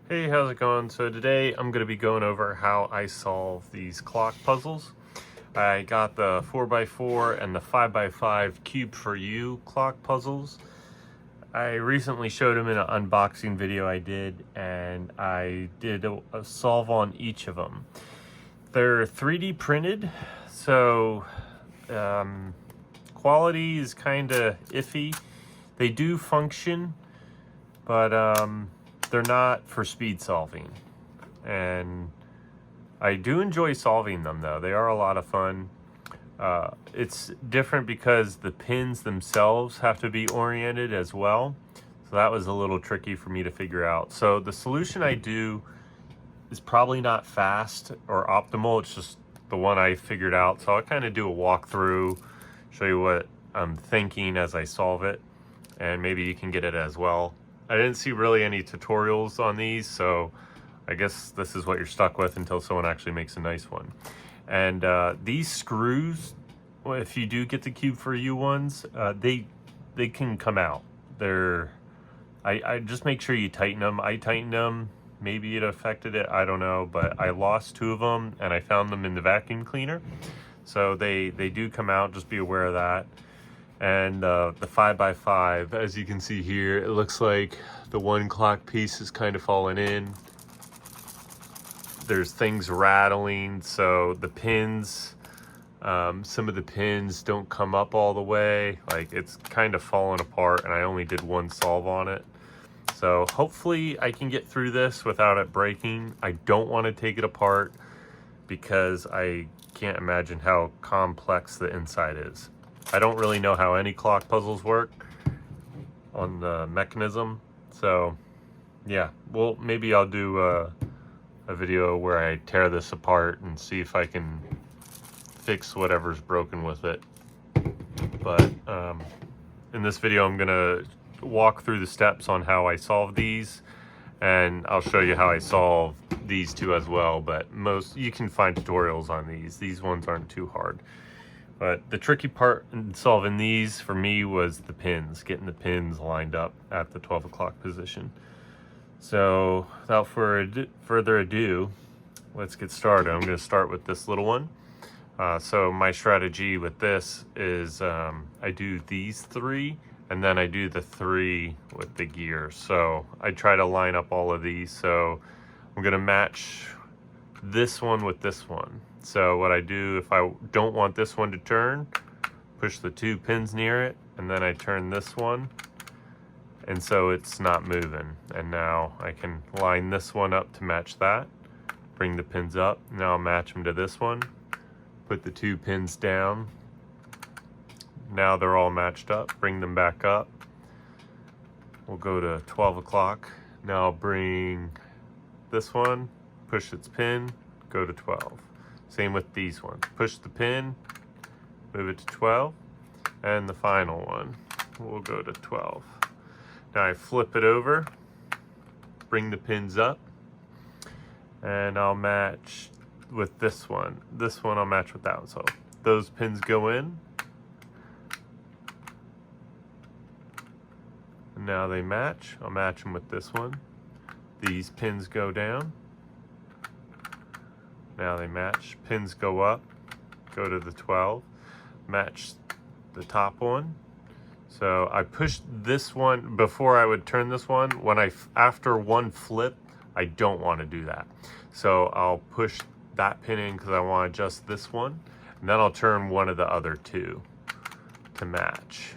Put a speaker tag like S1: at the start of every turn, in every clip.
S1: Hey, how's it going? So today I'm going to be going over how I solve these clock puzzles. I got the 4x4 and the 5x5 Cube4You clock puzzles. I recently showed them in an unboxing video I did, and I did a solve on each of them. They're 3D printed, so quality is kind of iffy. They do function, but they're not for speed solving, and I do enjoy solving them though. They are a lot of fun. It's different because the pins themselves have to be oriented as well, so that was a little tricky for me to figure out. So the solution I do is probably not fast or optimal. It's just the one I figured out, so I'll kind of do a walkthrough, show you what I'm thinking as I solve it, and maybe you can get it as well. I didn't see really any tutorials on these, so I guess this is what you're stuck with until someone actually makes a nice one. And these screws, well, if you do get the Cube4You ones, they can come out. I just make sure you tighten them. I tightened them. Maybe it affected it, I don't know, but I lost 2 of them and I found them in the vacuum cleaner. So they do come out, just be aware of that. And the 5x5, as you can see here, it looks like the one clock piece is kind of falling in. There's things rattling, so the pins, some of the pins don't come up all the way. Like, it's kind of falling apart, and I only did one solve on it. So hopefully I can get through this without it breaking. I don't want to take it apart because I can't imagine how complex the inside is. I don't really know how any clock puzzles work on the mechanism, so yeah, well, maybe I'll do a video where I tear this apart and see if I can fix whatever's broken with it. But in this video I'm gonna walk through the steps on how I solve these, and I'll show you how I solve these two as well, but you can find tutorials on these ones aren't too hard. But the tricky part in solving these for me was the pins, getting the pins lined up at the 12 o'clock position. So without further ado, let's get started. I'm going to start with this little one. So my strategy with this is I do these 3, and then I do the 3 with the gear. So I try to line up all of these. So I'm going to match this one with this one. So what I do, if I don't want this one to turn, push the 2 pins near it, and then I turn this one, and so it's not moving. And now I can line this one up to match that, bring the pins up, now I'll match them to this one, put the 2 pins down, now they're all matched up, bring them back up. We'll go to 12 o'clock, now I'll bring this one, push its pin, go to 12. Same with these ones. Push the pin, move it to 12, and the final one will go to 12. Now I flip it over, bring the pins up, and I'll match with this one. This one I'll match with that one. So those pins go in, and now they match. I'll match them with this one. These pins go down. Now they match. Pins go up, go to the 12, match the top one. So I pushed this one before I would turn this one. After one flip, I don't want to do that. So I'll push that pin in because I want to adjust this one, and then I'll turn one of the other 2 to match.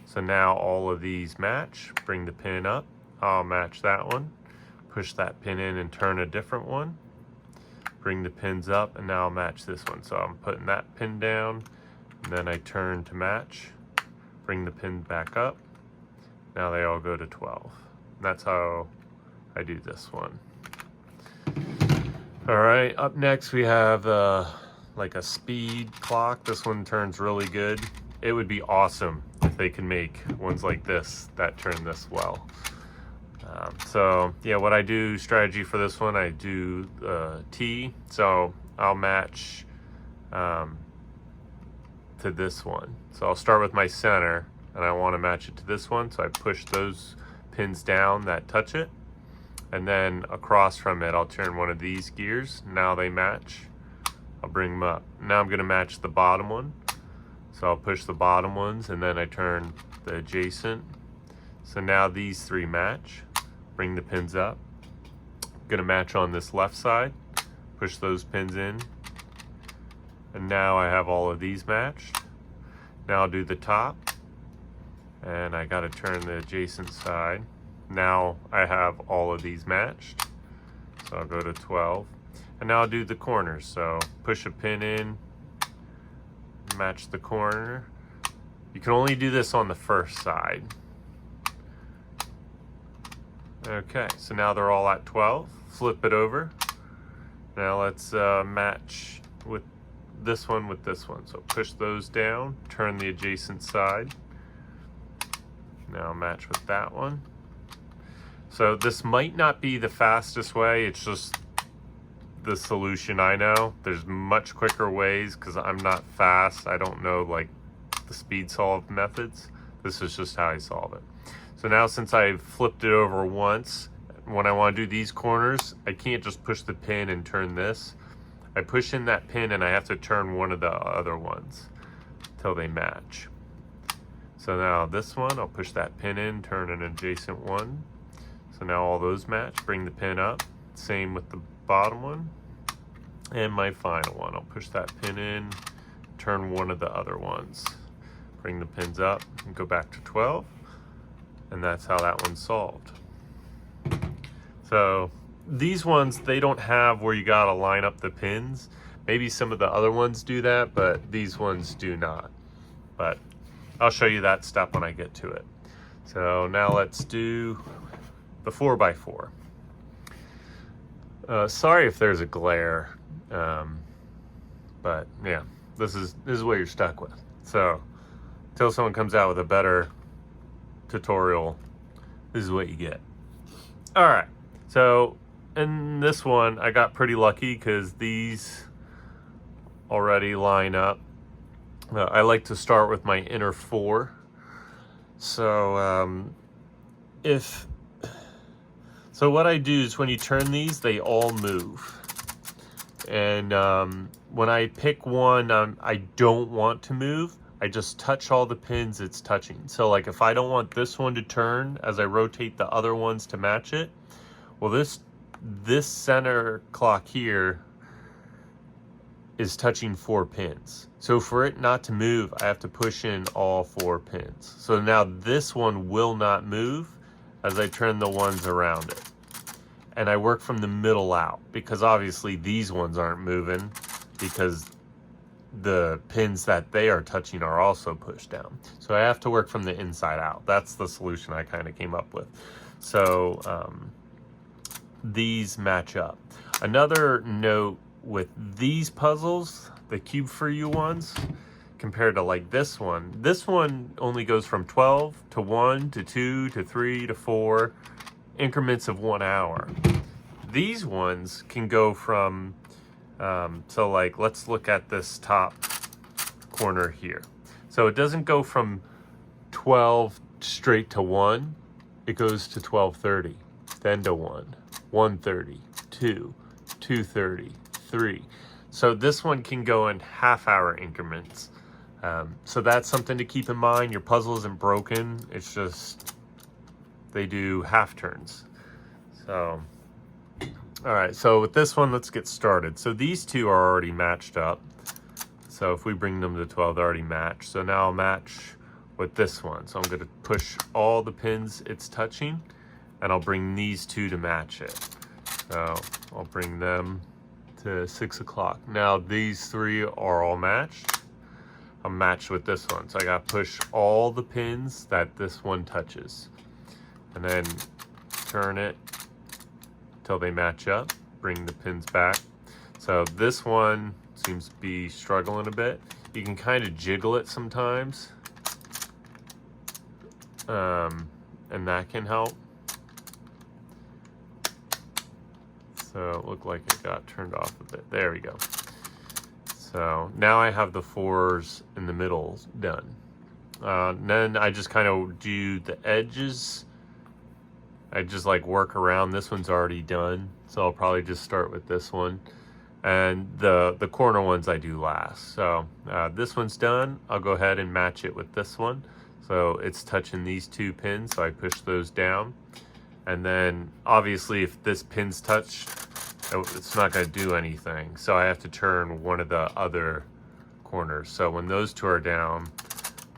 S1: So now all of these match. Bring the pin up. I'll match that one. Push that pin in and turn a different one. Bring the pins up, and now I'll match this one. So I'm putting that pin down, and then I turn to match, bring the pin back up. Now they all go to 12. And that's how I do this one. All right, up next we have like a speed clock. This one turns really good. It would be awesome if they can make ones like this that turn this well. So yeah, what I do, strategy for this one, I do T, so I'll match to this one. So I'll start with my center, and I want to match it to this one, so I push those pins down that touch it, And then across from it, I'll turn one of these gears. Now they match. I'll bring them up. Now I'm going to match the bottom one. So I'll push the bottom ones and then I turn the adjacent. So now these three match. Bring the pins up. Going to match on this left side. Push those pins in. And now I have all of these matched. Now I'll do the top. And I got to turn the adjacent side. Now I have all of these matched. So I'll go to 12. And now I'll do the corners. So push a pin in, match the corner. You can only do this on the first side. Okay, so now they're all at 12. Flip it over. Now let's match with this one with this one. So push those down, turn the adjacent side. Now match with that one. So this might not be the fastest way, it's just the solution I know. There's much quicker ways because I'm not fast. I don't know like the speed solve methods. This is just how I solve it. So now since I've flipped it over once, when I want to do these corners, I can't just push the pin and turn this. I push in that pin and I have to turn one of the other ones till they match. So now this one, I'll push that pin in, turn an adjacent one. So now all those match, bring the pin up. Same with the bottom one. And my final one, I'll push that pin in, turn one of the other ones. Bring the pins up and go back to 12. And that's how that one's solved. So these ones, they don't have where you gotta line up the pins. Maybe some of the other ones do that, but these ones do not. But I'll show you that step when I get to it. So now let's do the 4x4. Sorry if there's a glare, but yeah, this is what you're stuck with. So until someone comes out with a better tutorial, this is what you get. All right, so in this one I got pretty lucky because these already line up. I like to start with my inner four. So so what I do is when you turn these, they all move. And when I pick one I don't want to move, I just touch all the pins it's touching. So like if I don't want this one to turn as I rotate the other ones to match it, well this center clock here is touching 4 pins. So for it not to move, I have to push in all 4 pins. So now this one will not move as I turn the ones around it. And I work from the middle out because obviously these ones aren't moving because the pins that they are touching are also pushed down. So I have to work from the inside out. That's the solution I kind of came up with. So these match up. Another note with these puzzles, the Cube4You ones, compared to like this one only goes from 12 to 1 to 2 to 3 to 4 increments of 1 hour. These ones can go from so like let's look at this top corner here. So it doesn't go from 12 straight to 1, it goes to 12:30, then to 1, 1:30, 2, 2:30, 3. So this one can go in half-hour increments. So that's something to keep in mind. Your puzzle isn't broken, it's just they do half turns. So all right, so with this one, let's get started. So these two are already matched up. So if we bring them to 12, they're already matched. So now I'll match with this one. So I'm going to push all the pins it's touching, and I'll bring these two to match it. So I'll bring them to 6 o'clock. Now these 3 are all matched. I'm matched with this one. So I got to push all the pins that this one touches, and then turn it till they match up, bring the pins back. So this one seems to be struggling a bit. You can kind of jiggle it sometimes, and that can help. So it looked like it got turned off a bit. There we go. So now I have the 4s in the middle done. Then I just kind of do the edges I just like work around. This one's already done, so I'll probably just start with this one. And the corner ones I do last. So this one's done. I'll go ahead and match it with this one. So it's touching these two pins, so I push those down. And then obviously if this pin's touched, it's not going to do anything. So I have to turn one of the other corners. So when those two are down,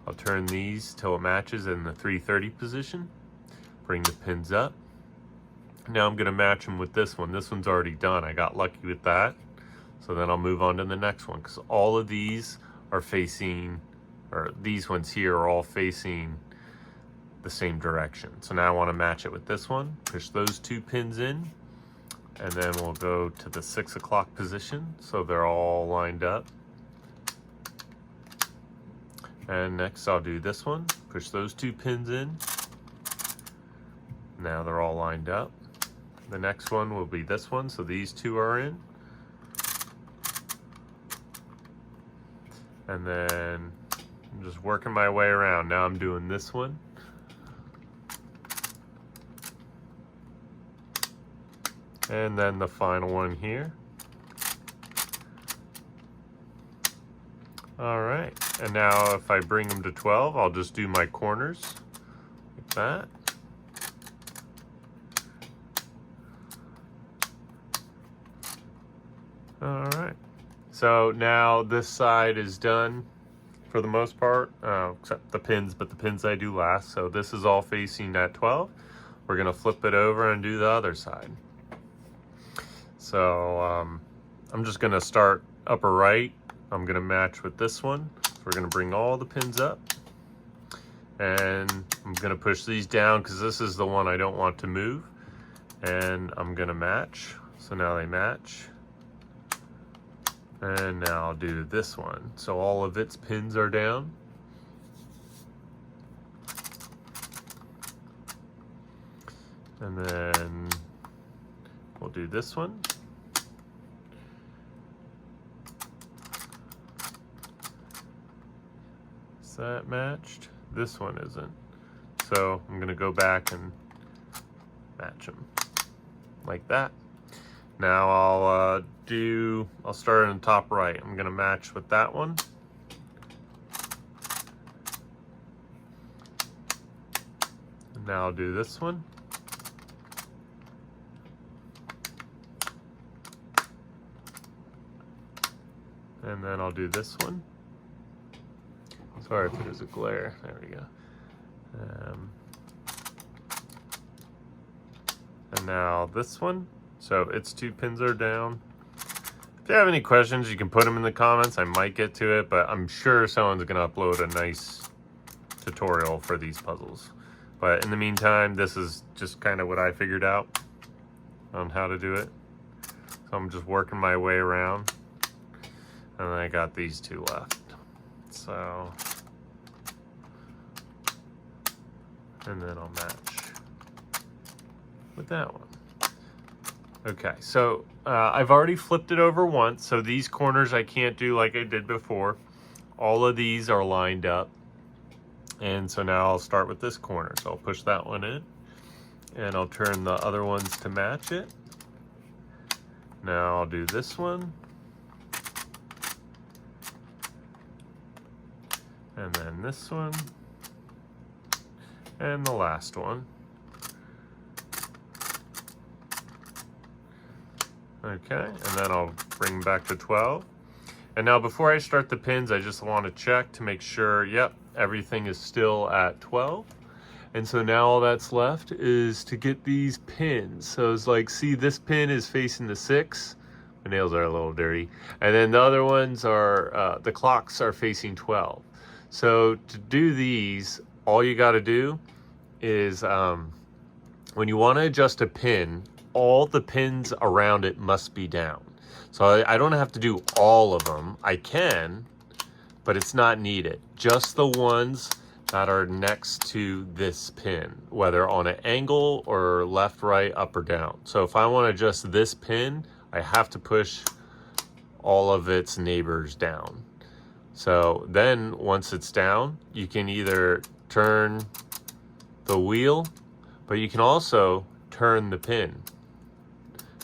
S1: I'll turn these till it matches in the 330 position. Bring the pins up. Now I'm going to match them with this one. This one's already done. I got lucky with that. So then I'll move on to the next one, because all of these are facing, or these ones here are all facing the same direction. So now I want to match it with this one. Push those two pins in, and then we'll go to the 6 o'clock position so they're all lined up. And next I'll do this one. Push those two pins in. Now they're all lined up. The next one will be this one, so these two are in. And then I'm just working my way around. Now I'm doing this one. And then the final one here. All right, and now if I bring them to 12, I'll just do my corners like that. All right, so now this side is done for the most part, except the pins, but the pins I do last. So this is all facing at 12. We're gonna flip it over and do the other side. So I'm just gonna start upper right. I'm gonna match with this one. So we're gonna bring all the pins up, and I'm gonna push these down because this is the one I don't want to move. And I'm gonna match. So now they match. And now I'll do this one. So all of its pins are down. And then we'll do this one. Is that matched? This one isn't. So I'm gonna go back and match them like that. Now I'll start in the top right. I'm gonna match with that one. And now I'll do this one. And then I'll do this one. Sorry if there's a glare. There we go. And now this one. So its two pins are down. If you have any questions, you can put them in the comments. I might get to it, but I'm sure someone's gonna upload a nice tutorial for these puzzles. But in the meantime, this is just kind of what I figured out on how to do it. So I'm just working my way around. And then I got these two left. So, and then I'll match with that one. Okay, so I've already flipped it over once, so these corners I can't do like I did before. All of these are lined up. And so now I'll start with this corner. So I'll push that one in, and I'll turn the other ones to match it. Now I'll do this one. And then this one. And the last one. Okay, and then I'll bring them back to 12. And now before I start the pins, I just want to check to make sure, yep, everything is still at 12. And so now all that's left is to get these pins. So it's like, see, this pin is facing the 6. My nails are a little dirty. And then the other ones are, the clocks are facing 12. So to do these, all you got to do is when you want to adjust a pin, all the pins around it must be down. So I don't have to do all of them. I can, but it's not needed. Just the ones that are next to this pin, whether on an angle or left, right, up, or down. So if I want to adjust this pin, I have to push all of its neighbors down. So then once it's down, you can either turn the wheel, But you can also turn the pin.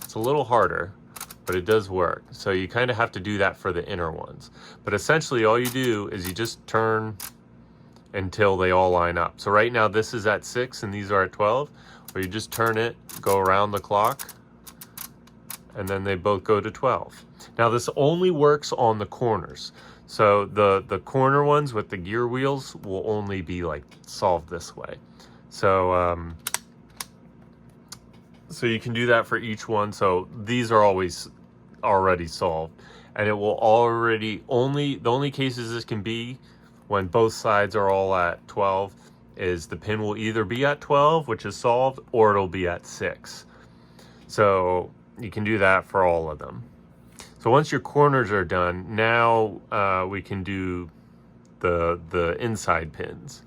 S1: It's a little harder, but it does work. So you kind of have to do that for the inner ones. But essentially all you do is you just turn until they all line up. So right now this is at 6 and these are at 12, or you just turn it, go around the clock, and then they both go to 12. Now this only works on the corners. So the corner ones with the gear wheels will only be like solved this way. So so you can do that for each one. So these are always already solved, and it will already the only cases this can be when both sides are all at 12 is the pin will either be at 12, which is solved, or it'll be at 6. So you can do that for all of them. So once your corners are done, now we can do the inside pins.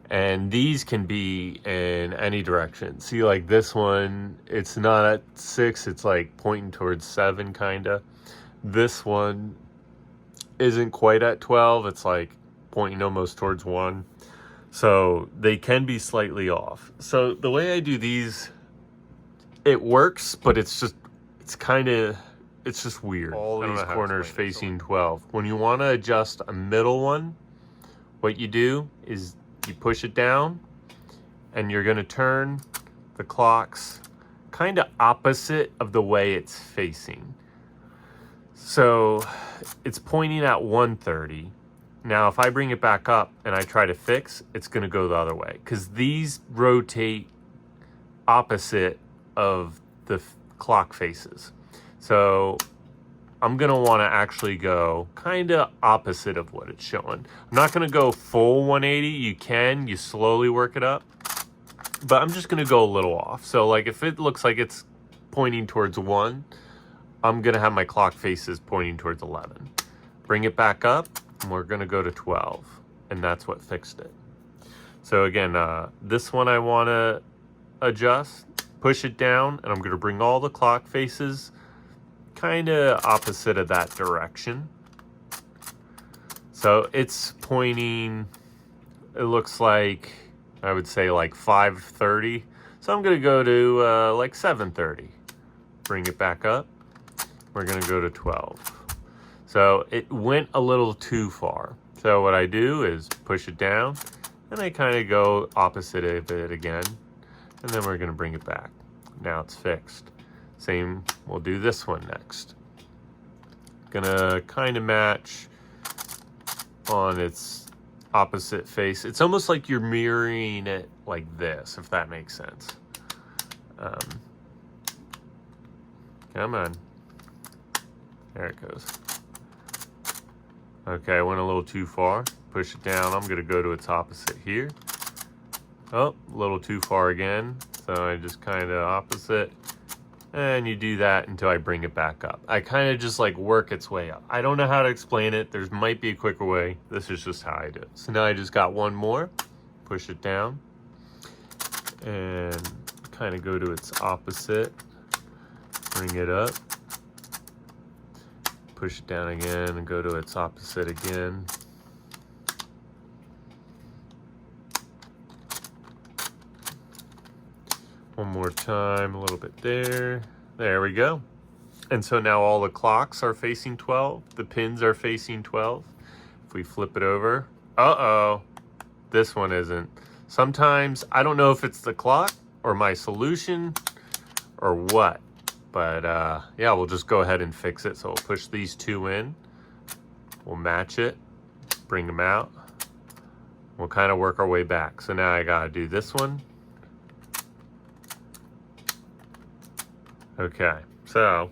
S1: And these can be in any direction. See, like this one, it's not at 6, it's like pointing towards 7 kinda. This one isn't quite at 12, it's like pointing almost towards 1. So they can be slightly off. So the way I do these, it works, but it's just weird. All these corners facing 12. When you want to adjust a middle one, what you do is you push it down and you're going to turn the clocks kind of opposite of the way it's facing. So it's pointing at 1:30. Now if I bring it back up and I try to fix, it's going to go the other way because these rotate opposite of the clock faces. So I'm going to want to actually go kind of opposite of what it's showing. I'm not going to go full 180. You slowly work it up, but I'm just going to go a little off. So like if it looks like it's pointing towards 1, I'm going to have my clock faces pointing towards 11. Bring it back up and we're going to go to 12, and that's what fixed it. So again, this one I want to adjust, push it down, and I'm going to bring all the clock faces kind of opposite of that direction. So it's pointing, it looks like, I would say like 5:30. So I'm going to go to like 7:30. Bring it back up. We're going to go to 12. So it went a little too far. So what I do is push it down and I kind of go opposite of it again. And then we're going to bring it back. Now it's fixed. Same, we'll do this one next. Gonna kind of match on its opposite face. It's almost like you're mirroring it like this, if that makes sense. Come on. There it goes. Okay, I went a little too far. Push it down. I'm gonna go to its opposite here. Oh, a little too far again. So I just kind of opposite. And you do that until I bring it back up. I kind of just like work its way up. I don't know how to explain it. There might be a quicker way. This is just how I do it. So now I just got one more. Push it down. And kind of go to its opposite. Bring it up. Push it down again and go to its opposite again. One more time, a little bit there. There we go. And so now all the clocks are facing 12. The pins are facing 12. If we flip it over, uh-oh, this one isn't. Sometimes, I don't know if it's the clock or my solution or what, but yeah, we'll just go ahead and fix it. So we'll push these two in. We'll match it, bring them out. We'll kind of work our way back. So now I gotta do this one. Okay, so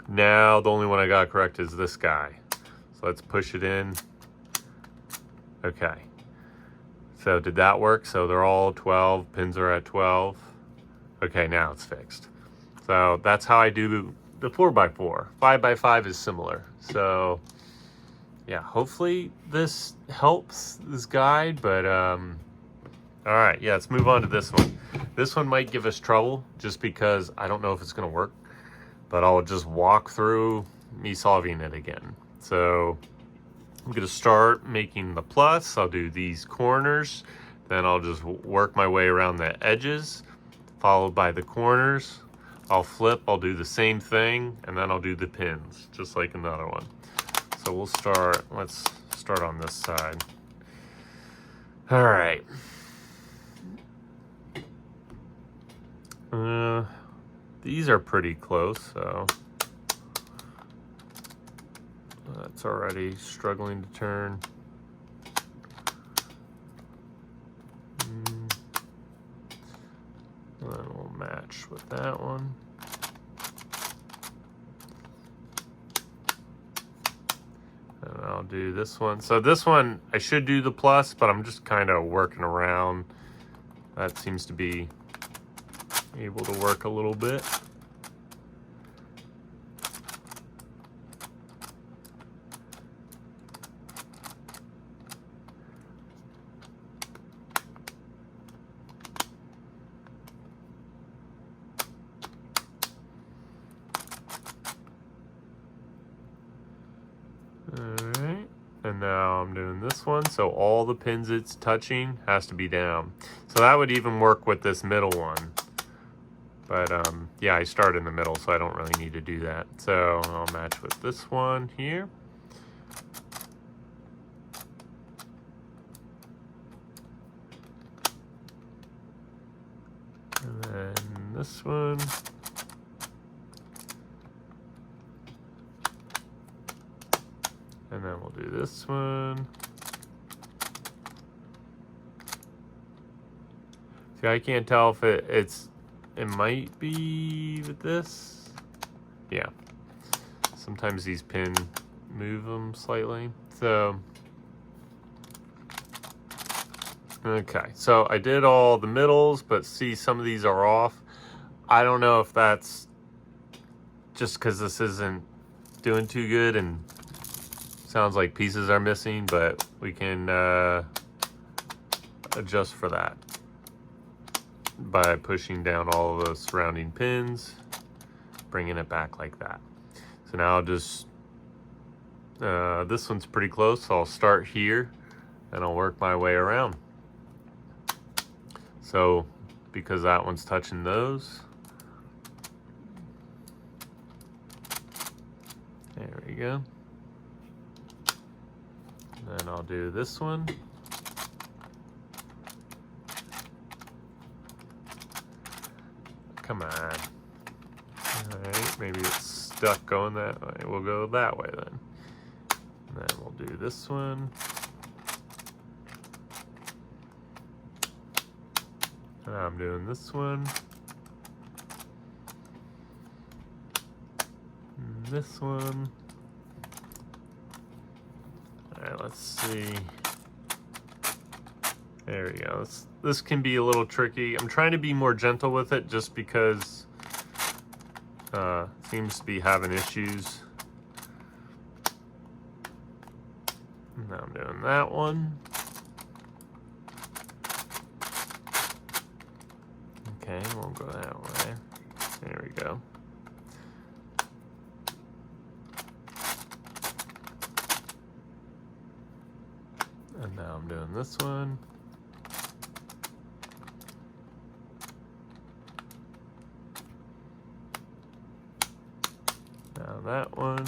S1: now the only one I got correct is this guy. So let's push it in. Okay, so did that work? So they're all 12, pins are at 12. Okay, now it's fixed. So that's how I do the 4x4. 5x5 is similar. So yeah, hopefully this helps, this guide, but all right, yeah, let's move on to this one. This one might give us trouble just because I don't know if it's going to work, but I'll just walk through me solving it again. So I'm going to start making the plus. I'll do these corners. Then I'll just work my way around the edges, followed by the corners. I'll flip, I'll do the same thing, and then I'll do the pins, just like another one. So we'll start, let's start on this side. All right. These are pretty close, so that's already struggling to turn. And then we'll match with that one. And I'll do this one. So this one, I should do the plus, but I'm just kind of working around. That seems to be able to work a little bit. Alright, and now I'm doing this one, so all the pins it's touching has to be down. So that would even work with this middle one. But yeah, I start in the middle, so I don't really need to do that. So I'll match with this one here. And then this one. And then we'll do this one. See, I can't tell if it might be with this. Yeah. Sometimes these pins move them slightly. So, okay. So I did all the middles, but see, some of these are off. I don't know if that's just because this isn't doing too good and sounds like pieces are missing, but we can adjust for that by pushing down all of the surrounding pins, bringing it back like that. So now I'll just, this one's pretty close, so I'll start here and I'll work my way around. So because that one's touching those, there we go. Then I'll do this one. Come on. Alright, maybe it's stuck going that way. We'll go that way then. And then we'll do this one. And I'm doing this one. And this one. Alright, let's see. There we go. This can be a little tricky. I'm trying to be more gentle with it just because it seems to be having issues. Now I'm doing that one. Okay, we'll go that way. There we go. And now I'm doing this one. Now that one.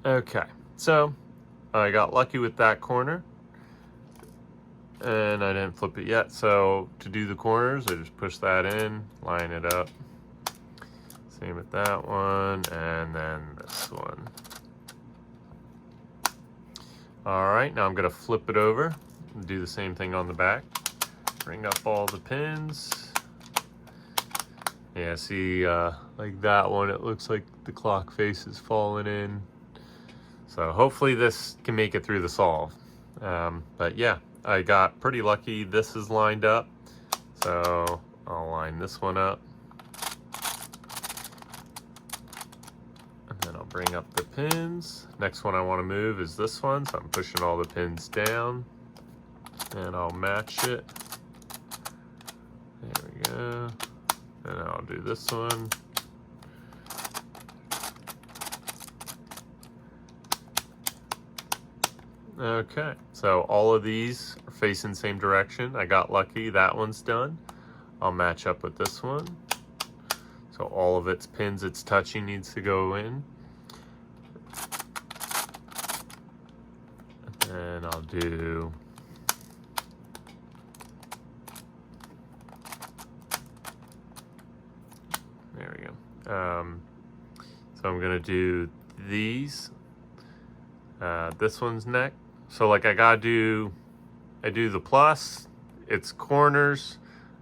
S1: Okay, so I got lucky with that corner and I didn't flip it yet. So to do the corners, I just push that in, line it up. Same with that one, and then this one. All right, now I'm gonna flip it over and do the same thing on the back. Bring up all the pins. Yeah, see, like that one, it looks like the clock face is falling in. So hopefully this can make it through the solve. But yeah, I got pretty lucky. This is lined up. So I'll line this one up. And then I'll bring up the pins. Next one I want to move is this one, so I'm pushing all the pins down and I'll match it. There we go. And I'll do this one. Okay, so all of these are facing the same direction. I got lucky, that one's done. I'll match up with this one. So all of its pins it's touching needs to go in. And I'll do there we go. So I'm gonna do these. This one's neck. So like I do the plus, it's corners,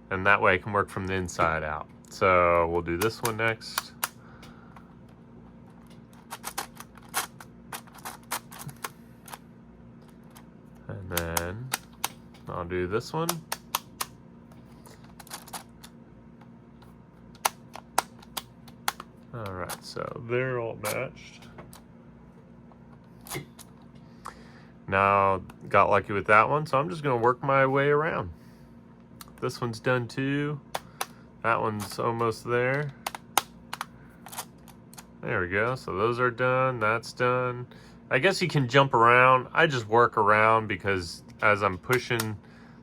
S1: and that way I can work from the inside out. So we'll do this one next. And then I'll do this one. All right, so they're all matched. Now, got lucky with that one, so I'm just gonna work my way around. This one's done too. That one's almost there. There we go, so those are done, that's done. I guess you can jump around. I just work around because as I'm pushing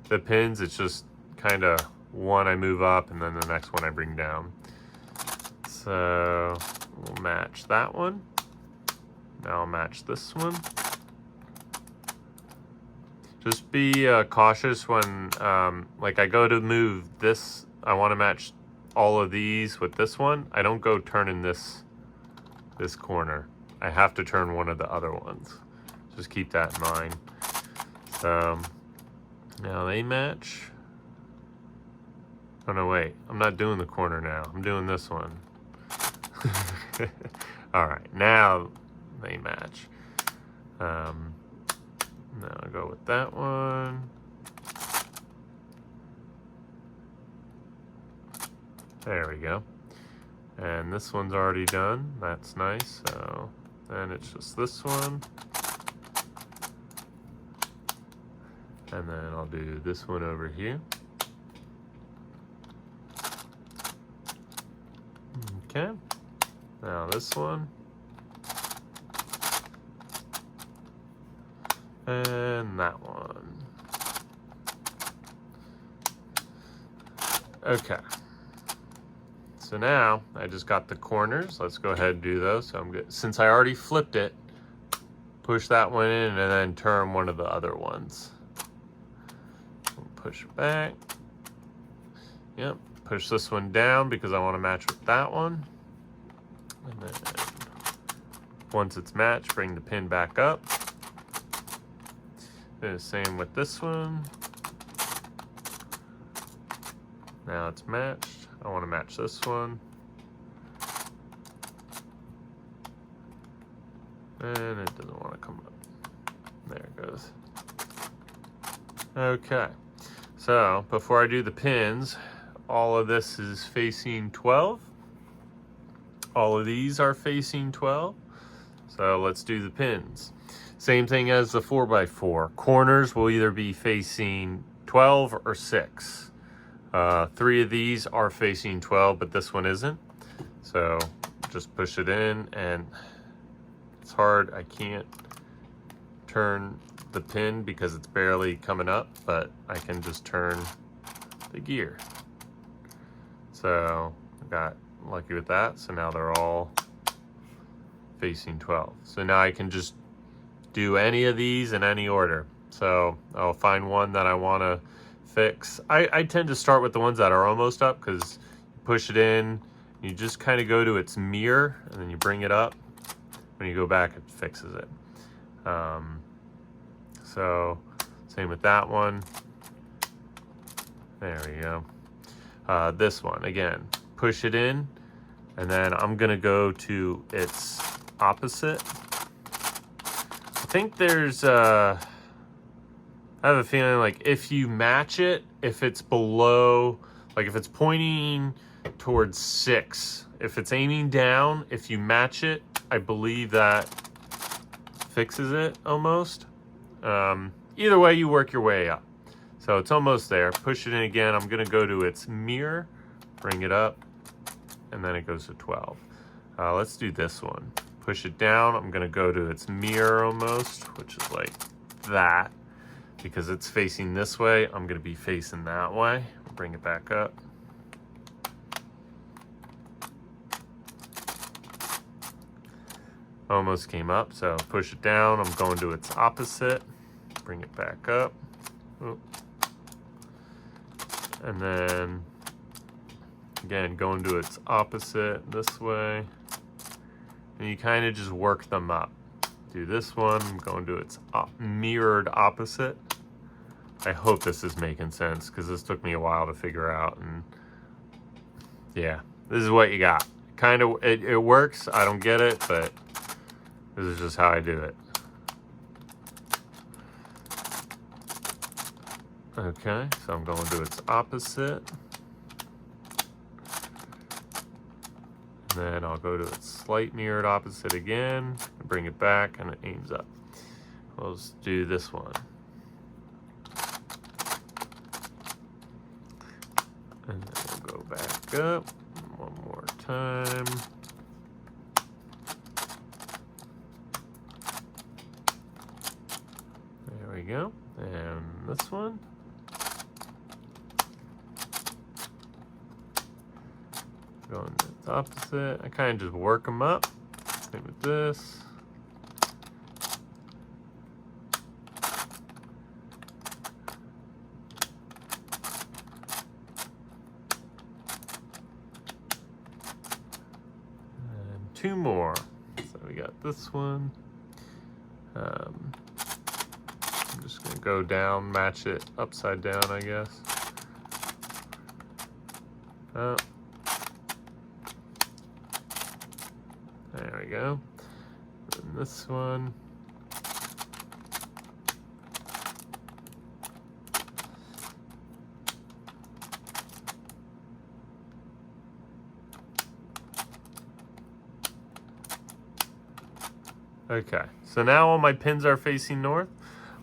S1: the pins, it's just kind of one I move up and then the next one I bring down. So we'll match that one. Now I'll match this one. Just be cautious when, like I go to move this, I want to match all of these with this one. I don't go turning this corner. I have to turn one of the other ones. Just keep that in mind. So now they match. Oh no, wait, I'm not doing the corner now. I'm doing this one. All right, now they match. Now I'll go with that one. There we go. And this one's already done. That's nice. So then it's just this one. And then I'll do this one over here. Okay. Now this one. And that one. Okay. So now I just got the corners. Let's go ahead and do those. So I'm good. Since I already flipped it, push that one in and then turn one of the other ones. Push it back. Yep. Push this one down because I want to match with that one. And then once it's matched, bring the pin back up. Do the same with this one. Now it's matched. I want to match this one. And it doesn't want to come up. There it goes. Okay. So before I do the pins, all of this is facing 12. All of these are facing 12. So let's do the pins. Same thing as the 4x4. Corners will either be facing 12 or 6. 3 of these are facing 12, but this one isn't. So just push it in, and it's hard. I can't turn the pin because it's barely coming up, but I can just turn the gear. So I got lucky with that. So now they're all facing 12. So now I can just do any of these in any order. So I'll find one that I want to fix. I tend to start with the ones that are almost up because you push it in, you just kind of go to its mirror, and then you bring it up. When you go back, it fixes it. So same with that one. There we go. This one, again, push it in, and then I'm gonna go to its opposite. I think there's I have a feeling like if you match it, if it's below, like if it's pointing towards 6, if it's aiming down, if you match it I believe that fixes it almost. Either way, you work your way up. So it's almost there. Push it in again. I'm going to go to its mirror, bring it up, and then it goes to 12. Let's do this one. Push it down. I'm going to go to its mirror almost, which is like that. Because it's facing this way, I'm going to be facing that way. Bring it back up. Almost came up, so push it down. I'm going to its opposite. Bring it back up. Oop. And then, again, going to its opposite this way. And you kind of just work them up. Do this one, I'm going to its mirrored opposite. I hope this is making sense because this took me a while to figure out. And yeah, this is what you got. Kind of, it works. I don't get it, but this is just how I do it. Okay, so I'm going to its opposite. And then I'll go to its slight mirrored opposite again, and bring it back, and it aims up. Let's do this one. And then we'll go back up one more time. There we go. And this one. Going to the opposite. I kind of just work them up. Same with this. And two more. So we got this one. I'm just going to go down, match it upside down, I guess. There we go. And this one. Okay, so now all my pins are facing north.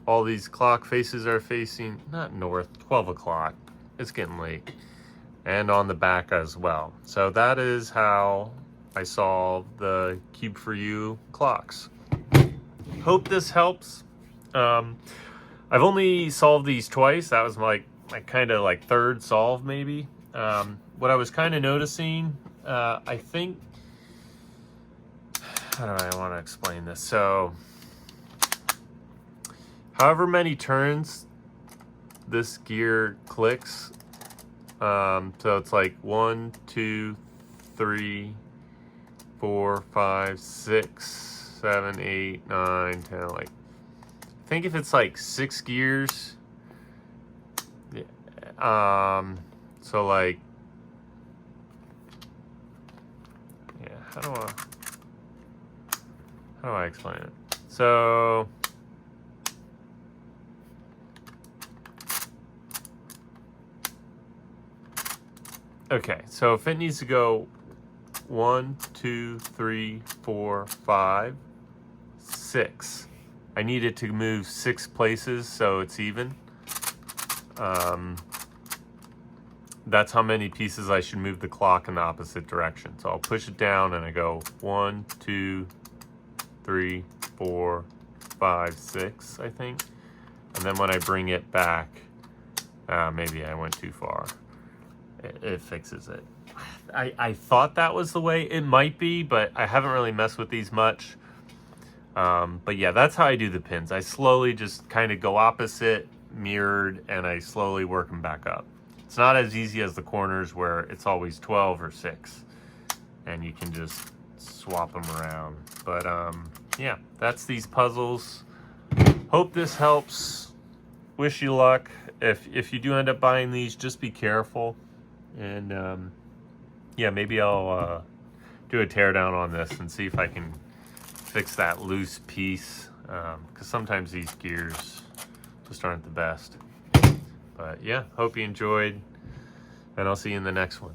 S1: All these clock faces are facing, not north, 12 o'clock. It's getting late. And on the back as well. So that is how I solve the Cube4You clocks. Hope this helps. I've only solved these twice. That was my kind of like third solve maybe. What I was kind of noticing, I think, how do I want to explain this? So, however many turns this gear clicks, so it's like 1, 2, 3, 4, 5, 6, 7, 8, 9, 10, like, I think if it's like 6 gears, so like, yeah, how do I explain it? So, okay, so if it needs to go 1, 2, 3, 4, 5, 6. I need it to move 6 places so it's even. That's how many pieces I should move the clock in the opposite direction. So I'll push it down and I go 1, 2, 3, 4, 5, 6, I think. And then when I bring it back, maybe I went too far. It fixes it. I thought that was the way. It might be, but I haven't really messed with these much. But yeah, that's how I do the pins. I slowly just kind of go opposite, mirrored, and I slowly work them back up. It's not as easy as the corners where it's always 12 or 6. And you can just swap them around. But yeah, that's these puzzles. Hope this helps. Wish you luck. If you do end up buying these, just be careful. And yeah, maybe I'll do a teardown on this and see if I can fix that loose piece, because sometimes these gears just aren't the best. But yeah, hope you enjoyed, and I'll see you in the next one.